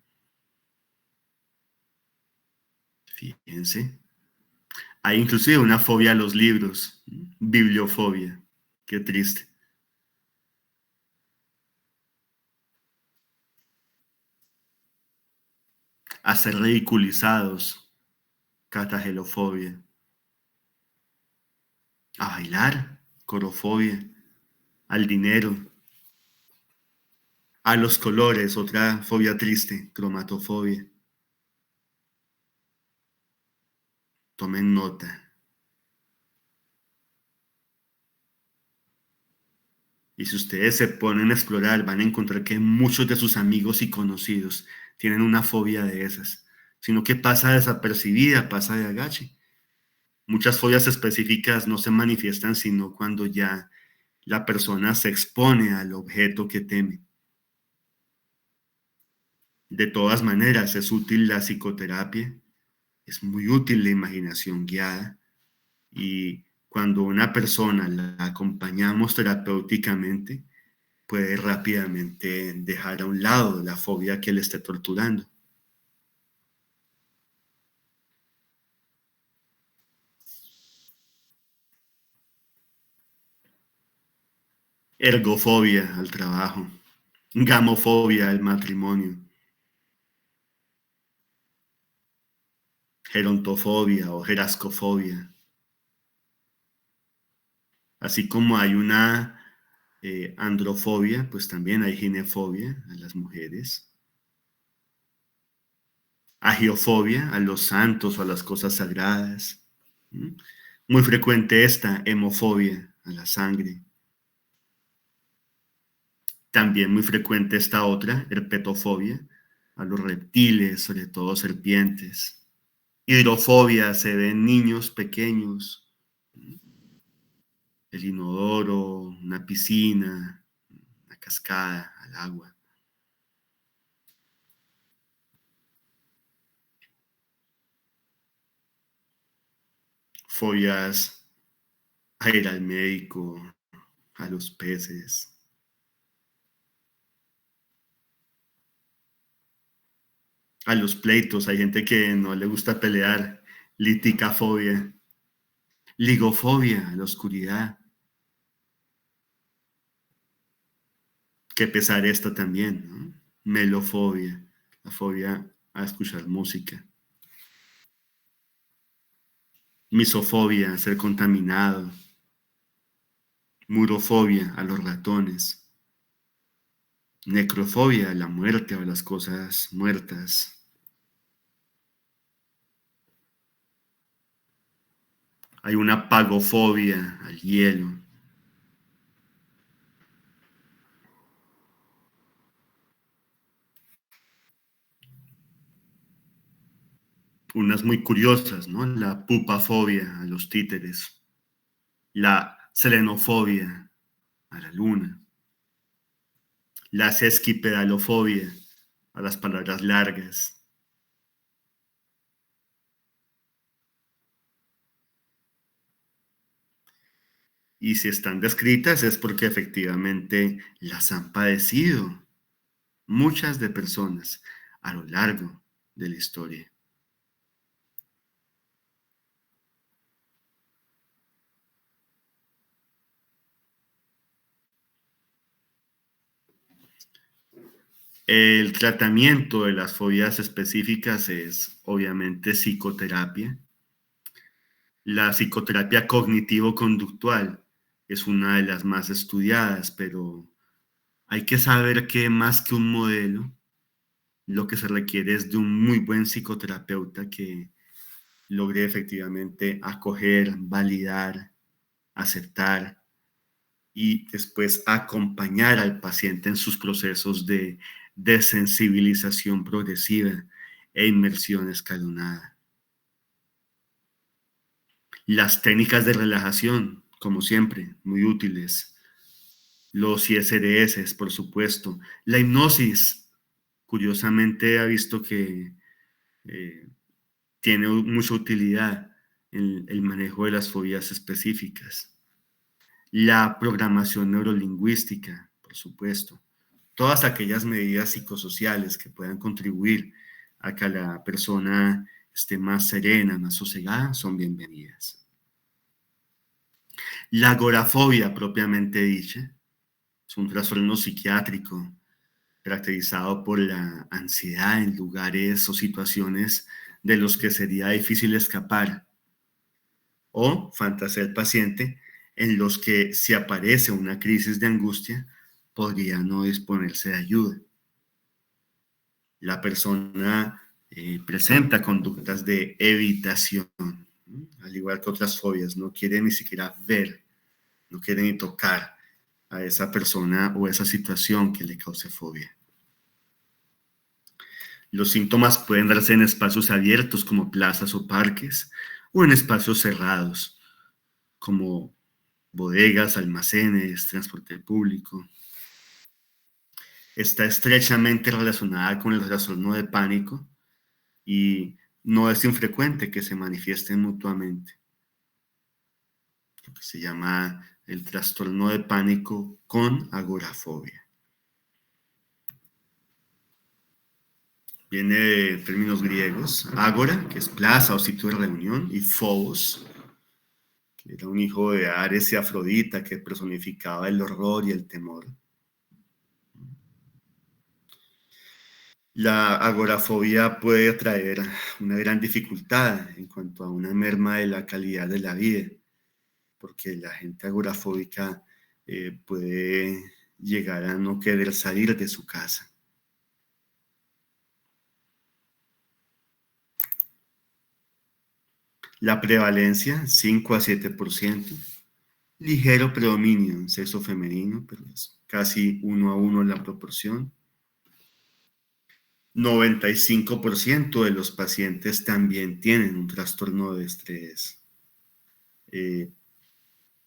[SPEAKER 1] Fíjense. Hay inclusive una fobia a los libros, bibliofobia. Qué triste. A ser ridiculizados, catagelofobia; a bailar, corofobia; al dinero; a los colores, otra fobia triste, cromatofobia. Tomen nota. Y si ustedes se ponen a explorar, van a encontrar que muchos de sus amigos y conocidos tienen una fobia de esas, sino que pasa desapercibida, pasa de agache. Muchas fobias específicas no se manifiestan sino cuando ya la persona se expone al objeto que teme. De todas maneras, es útil la psicoterapia, es muy útil la imaginación guiada y cuando una persona la acompañamos terapéuticamente, puede rápidamente dejar a un lado la fobia que le esté torturando. Ergofobia al trabajo, gamofobia al matrimonio, gerontofobia o gerascofobia. Así como hay una androfobia, pues también hay ginefobia a las mujeres, agiofobia a los santos o a las cosas sagradas. ¿Mm? Muy frecuente esta hemofobia a la sangre. También muy frecuente esta otra, herpetofobia, a los reptiles, sobre todo serpientes. Hidrofobia se ve en niños pequeños, el inodoro, una piscina, una cascada, al agua. Fobias a ir al médico, a los peces, a los pleitos. Hay gente que no le gusta pelear, liticafobia, ligofobia a la oscuridad. Qué pesar esto también, ¿no? Melofobia, la fobia a escuchar música. Misofobia, a ser contaminado. Murofobia, a los ratones. Necrofobia, a la muerte o a las cosas muertas. Hay una pagofobia al hielo. Unas muy curiosas, ¿no? La pupafobia a los títeres. La selenofobia a la luna. La sesquipedalofobia a las palabras largas. Y si están descritas es porque efectivamente las han padecido muchas de personas a lo largo de la historia. El tratamiento de las fobias específicas es obviamente psicoterapia. La psicoterapia cognitivo-conductual es una de las más estudiadas, pero hay que saber que más que un modelo, lo que se requiere es de un muy buen psicoterapeuta que logre efectivamente acoger, validar, aceptar y después acompañar al paciente en sus procesos de desensibilización progresiva e inmersión escalonada. Las técnicas de relajación, como siempre, muy útiles. Los ISDS, por supuesto. La hipnosis, curiosamente, ha visto que eh, tiene mucha utilidad en el manejo de las fobias específicas. La programación neurolingüística, por supuesto. Todas aquellas medidas psicosociales que puedan contribuir a que la persona esté más serena, más sosegada, son bienvenidas. La agorafobia, propiamente dicha, es un trastorno psiquiátrico caracterizado por la ansiedad en lugares o situaciones de los que sería difícil escapar, o fantasía del paciente en los que si aparece una crisis de angustia podría no disponerse de ayuda. La persona presenta conductas de evitación, ¿no? Al igual que otras fobias, no quiere ni siquiera ver, no quiere ni tocar, a esa persona o esa situación que le cause fobia. Los síntomas pueden darse en espacios abiertos como plazas o parques o en espacios cerrados como bodegas, almacenes, transporte público. Está estrechamente relacionada con el trastorno de pánico y no es infrecuente que se manifiesten mutuamente, lo que se llama el trastorno de pánico con agorafobia. Viene de términos griegos, ágora, que es plaza o sitio de reunión, y phobos, que era un hijo de Ares y Afrodita que personificaba el horror y el temor. La agorafobia puede traer una gran dificultad en cuanto a una merma de la calidad de la vida, porque la gente agorafóbica puede llegar a no querer salir de su casa. La prevalencia, 5 a 7%, ligero predominio en sexo femenino, pero es casi 1 a 1 la proporción. 95% de los pacientes también tienen un trastorno de estrés eh,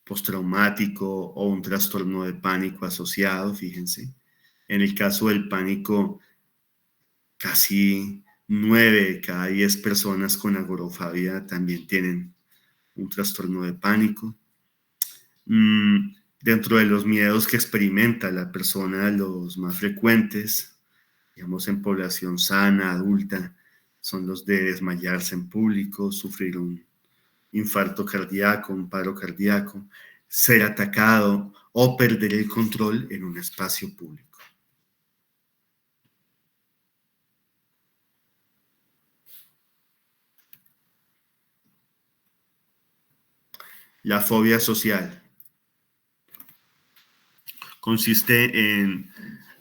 [SPEAKER 1] postraumático o un trastorno de pánico asociado, fíjense. En el caso del pánico, casi 9 de cada 10 personas con agorafobia también tienen un trastorno de pánico. Dentro de los miedos que experimenta la persona, los más frecuentes, digamos en población sana, adulta, son los de desmayarse en público, sufrir un infarto cardíaco, un paro cardíaco, ser atacado o perder el control en un espacio público. La fobia social consiste en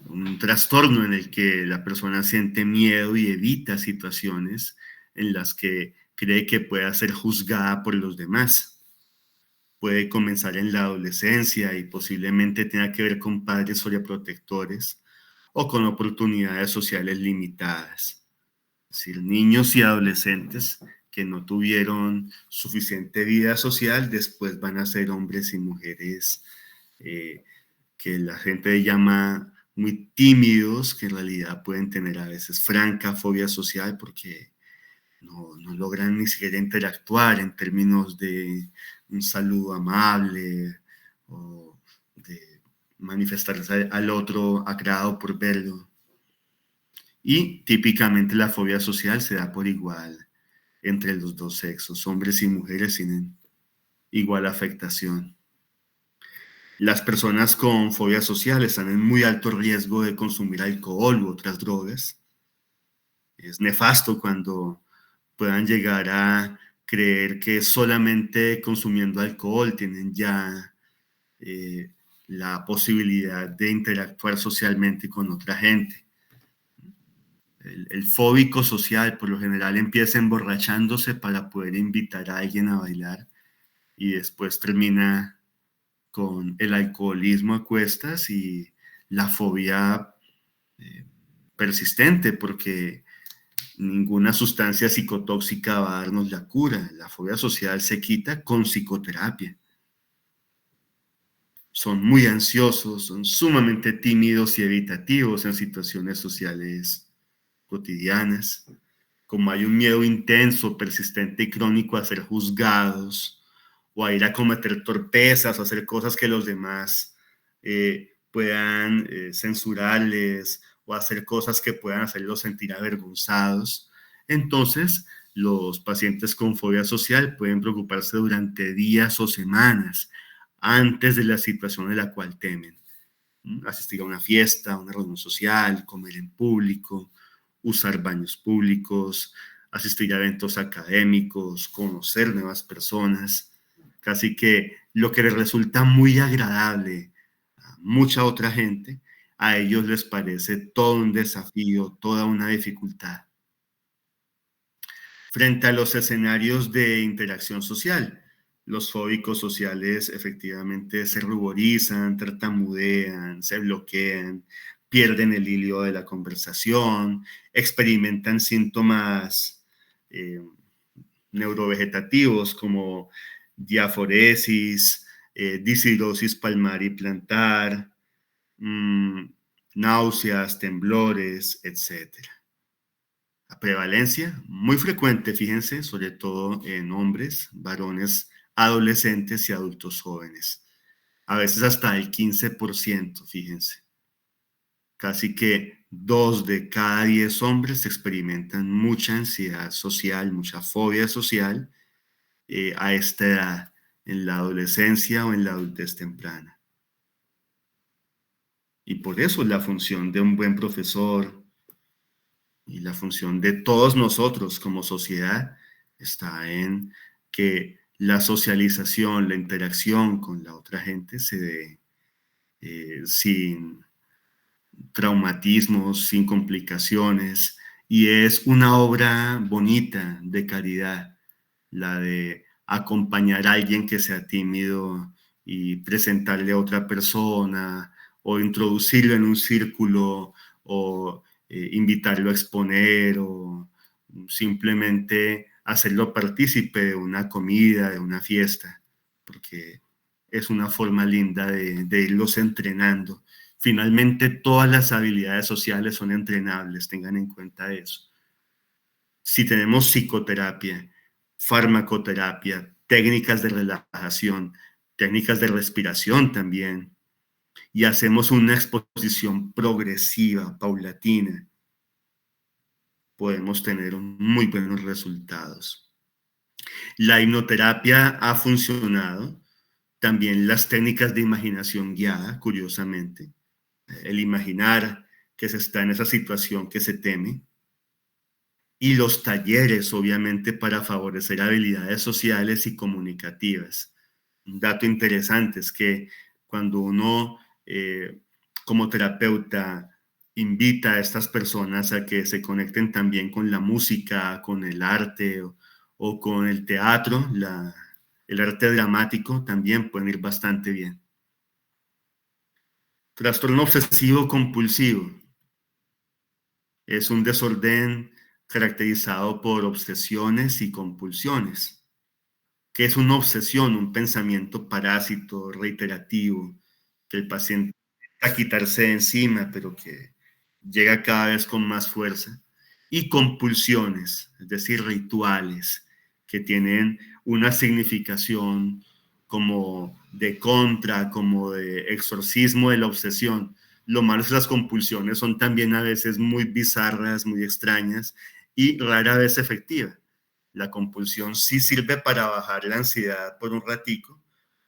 [SPEAKER 1] un trastorno en el que la persona siente miedo y evita situaciones en las que cree que pueda ser juzgada por los demás. Puede comenzar en la adolescencia y posiblemente tenga que ver con padres sobreprotectores o con oportunidades sociales limitadas. Es decir, niños y adolescentes que no tuvieron suficiente vida social, después van a ser hombres y mujeres eh, que la gente llama muy tímidos, que en realidad pueden tener a veces franca fobia social porque no logran ni siquiera interactuar en términos de un saludo amable o de manifestarse al otro agrado por verlo. Y típicamente la fobia social se da por igual entre los dos sexos, hombres y mujeres tienen igual afectación. Las personas con fobia social están en muy alto riesgo de consumir alcohol u otras drogas. Es nefasto cuando puedan llegar a creer que solamente consumiendo alcohol tienen ya eh, la posibilidad de interactuar socialmente con otra gente. El fóbico social por lo general empieza emborrachándose para poder invitar a alguien a bailar y después termina con el alcoholismo a cuestas y la fobia eh, persistente porque ninguna sustancia psicotóxica va a darnos la cura. La fobia social se quita con psicoterapia. Son muy ansiosos, son sumamente tímidos y evitativos en situaciones sociales cotidianas. Como hay un miedo intenso, persistente y crónico a ser juzgados o a ir a cometer torpezas o hacer cosas que los demás puedan censurarles o hacer cosas que puedan hacerlos sentir avergonzados. Entonces, los pacientes con fobia social pueden preocuparse durante días o semanas antes de la situación de la cual temen. Asistir a una fiesta, una reunión social, comer en público, usar baños públicos, asistir a eventos académicos, conocer nuevas personas. Casi que lo que les resulta muy agradable a mucha otra gente, a ellos les parece todo un desafío, toda una dificultad. Frente a los escenarios de interacción social, Los fóbicos sociales efectivamente se ruborizan, tartamudean, se bloquean, pierden el hilo de la conversación, experimentan síntomas eh, neurovegetativos como diaforesis, discidosis palmar y plantar, náuseas, temblores, etcétera. La prevalencia, muy frecuente, fíjense, sobre todo en hombres, varones, adolescentes y adultos jóvenes. A veces hasta el 15%, fíjense. Casi que 2 de cada 10 hombres experimentan mucha ansiedad social, mucha fobia social a esta edad, en la adolescencia o en la adultez temprana. Y por eso la función de un buen profesor y la función de todos nosotros como sociedad está en que la socialización, la interacción con la otra gente se dé sin traumatismos, sin complicaciones, y es una obra bonita de caridad, la de acompañar a alguien que sea tímido y presentarle a otra persona, o introducirlo en un círculo, o invitarlo a exponer, o simplemente hacerlo partícipe de una comida, de una fiesta, porque es una forma linda de irlos entrenando. Finalmente, todas las habilidades sociales son entrenables, tengan en cuenta eso. Si tenemos psicoterapia, farmacoterapia, técnicas de relajación, técnicas de respiración también, y hacemos una exposición progresiva, paulatina, podemos tener muy buenos resultados. La hipnoterapia ha funcionado, también las técnicas de imaginación guiada, curiosamente, el imaginar que se está en esa situación que se teme, y los talleres, obviamente, para favorecer habilidades sociales y comunicativas. Un dato interesante es que cuando uno, como terapeuta, invita a estas personas a que se conecten también con la música, con el arte o con el teatro, el arte dramático, también pueden ir bastante bien. Trastorno obsesivo compulsivo es un desorden caracterizado por obsesiones y compulsiones. ¿Qué es una obsesión? Un pensamiento parásito, reiterativo, que el paciente a quitarse de encima, pero que llega cada vez con más fuerza. Y compulsiones, es decir, rituales, que tienen una significación como de contra, como de exorcismo de la obsesión. Lo malo es que las compulsiones son también a veces muy bizarras, muy extrañas y rara vez efectivas. La compulsión sí sirve para bajar la ansiedad por un ratico,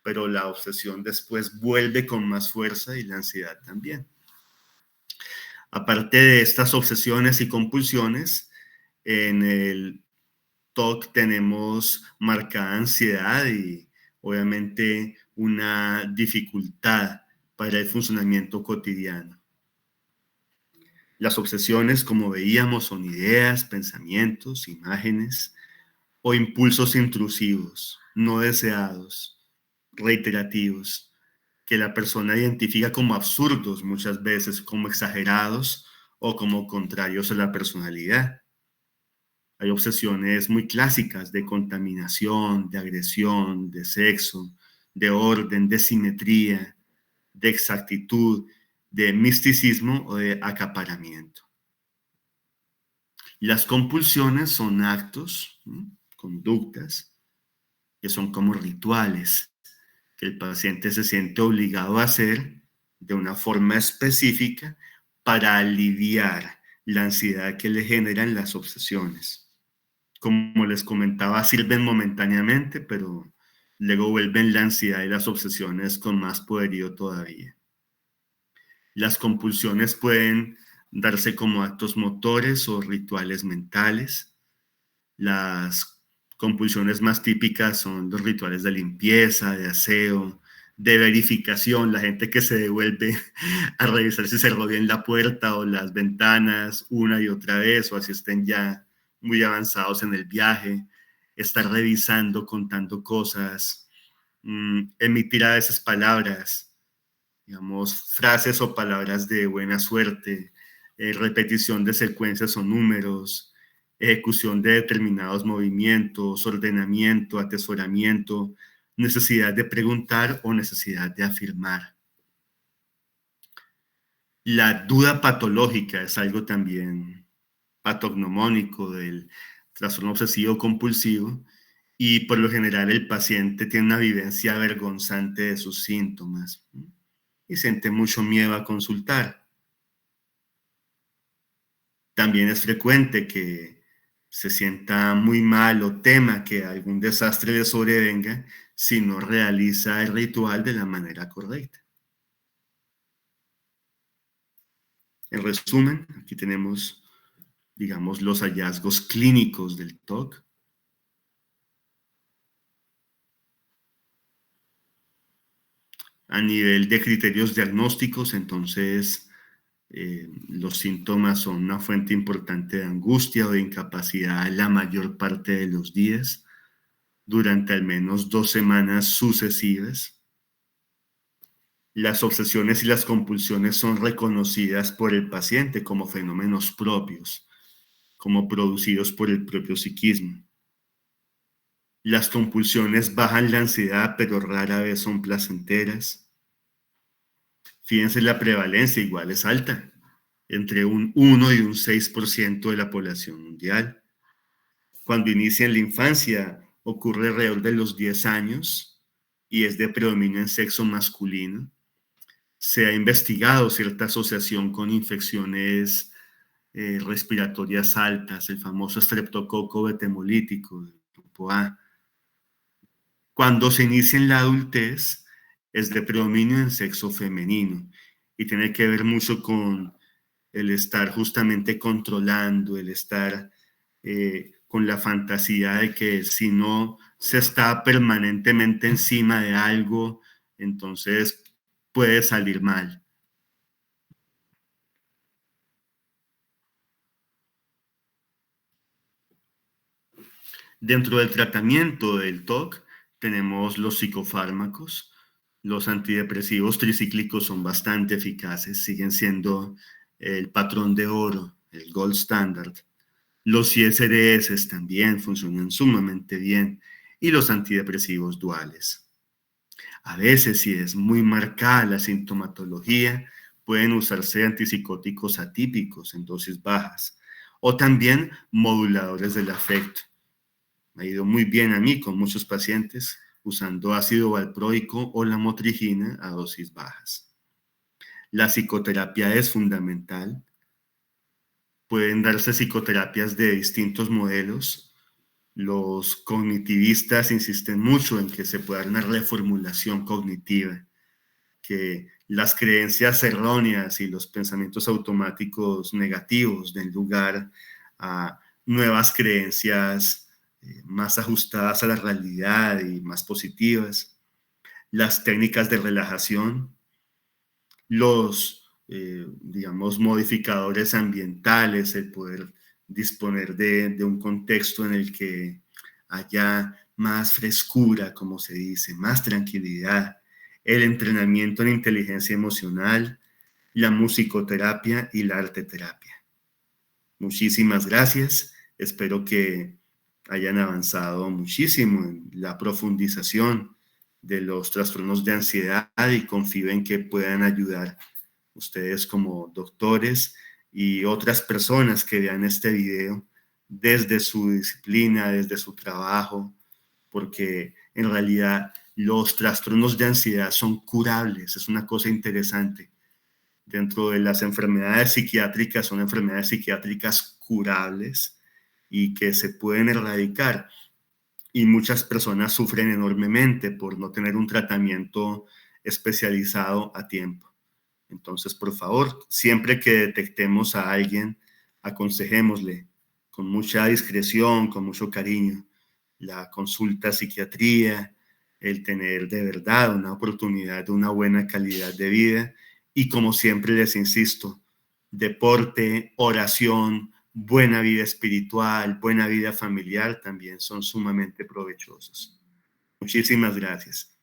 [SPEAKER 1] pero la obsesión después vuelve con más fuerza y la ansiedad también. Aparte de estas obsesiones y compulsiones, en el TOC tenemos marcada ansiedad y obviamente una dificultad para el funcionamiento cotidiano. Las obsesiones, como veíamos, son ideas, pensamientos, imágenes o impulsos intrusivos, no deseados, reiterativos, que la persona identifica como absurdos muchas veces, como exagerados o como contrarios a la personalidad. Hay obsesiones muy clásicas de contaminación, de agresión, de sexo, de orden, de simetría, de exactitud, de misticismo o de acaparamiento. Las compulsiones son actos, conductas, que son como rituales, que el paciente se siente obligado a hacer de una forma específica para aliviar la ansiedad que le generan las obsesiones. Como les comentaba, sirven momentáneamente, pero luego vuelven la ansiedad y las obsesiones con más poderío todavía. Las compulsiones pueden darse como actos motores o rituales mentales. Las compulsiones más típicas son los rituales de limpieza, de aseo, de verificación, la gente que se devuelve a revisar si cerró bien la puerta o las ventanas una y otra vez, o así estén ya muy avanzados en el viaje, estar revisando, contando cosas, emitir a veces palabras, digamos, frases o palabras de buena suerte, repetición de secuencias o números, ejecución de determinados movimientos, ordenamiento, atesoramiento, necesidad de preguntar o necesidad de afirmar. La duda patológica es algo también patognomónico del trastorno obsesivo compulsivo, y por lo general el paciente tiene una vivencia vergonzante de sus síntomas y siente mucho miedo a consultar. También es frecuente que se sienta muy mal o tema que algún desastre le sobrevenga si no realiza el ritual de la manera correcta. En resumen, aquí tenemos, digamos, los hallazgos clínicos del TOC. A nivel de criterios diagnósticos, entonces, los síntomas son una fuente importante de angustia o de incapacidad la mayor parte de los días, durante al menos 2 semanas sucesivas. Las obsesiones y las compulsiones son reconocidas por el paciente como fenómenos propios, como producidos por el propio psiquismo. Las compulsiones bajan la ansiedad, pero rara vez son placenteras. Fíjense, la prevalencia igual es alta, entre un 1 y un 6% de la población mundial. Cuando inicia en la infancia, ocurre alrededor de los 10 años y es de predominio en sexo masculino. Se ha investigado cierta asociación con infecciones respiratorias altas, el famoso estreptococo betemolítico, del grupo A. Cuando se inicia en la adultez, es de predominio en sexo femenino y tiene que ver mucho con el estar justamente controlando, el estar con la fantasía de que si no se está permanentemente encima de algo, entonces puede salir mal. Dentro del tratamiento del TOC tenemos los psicofármacos. Los antidepresivos tricíclicos son bastante eficaces, siguen siendo el patrón de oro, el gold standard. Los ISDS también funcionan sumamente bien, y los antidepresivos duales. A veces, si es muy marcada la sintomatología, pueden usarse antipsicóticos atípicos en dosis bajas o también moduladores del afecto. Me ha ido muy bien a mí con muchos pacientes usando ácido valproico o la motrigina a dosis bajas. La psicoterapia es fundamental. Pueden darse psicoterapias de distintos modelos. Los cognitivistas insisten mucho en que se pueda dar una reformulación cognitiva, que las creencias erróneas y los pensamientos automáticos negativos den lugar a nuevas creencias más ajustadas a la realidad y más positivas. Las técnicas de relajación, los, digamos, modificadores ambientales, el poder disponer de un contexto en el que haya más frescura, como se dice, más tranquilidad, el entrenamiento en inteligencia emocional, la musicoterapia y la arteterapia. Muchísimas gracias. Espero que hayan avanzado muchísimo en la profundización de los trastornos de ansiedad y confío en que puedan ayudar ustedes como doctores y otras personas que vean este video desde su disciplina, desde su trabajo, porque en realidad los trastornos de ansiedad son curables. Es una cosa interesante. Dentro de las enfermedades psiquiátricas, son enfermedades psiquiátricas curables y que se pueden erradicar. Y muchas personas sufren enormemente por no tener un tratamiento especializado a tiempo. Entonces, por favor, siempre que detectemos a alguien, aconsejémosle con mucha discreción, con mucho cariño. La consulta a psiquiatría, el tener de verdad una oportunidad de una buena calidad de vida y, como siempre les insisto, deporte, oración, buena vida espiritual, buena vida familiar también son sumamente provechosos. Muchísimas gracias.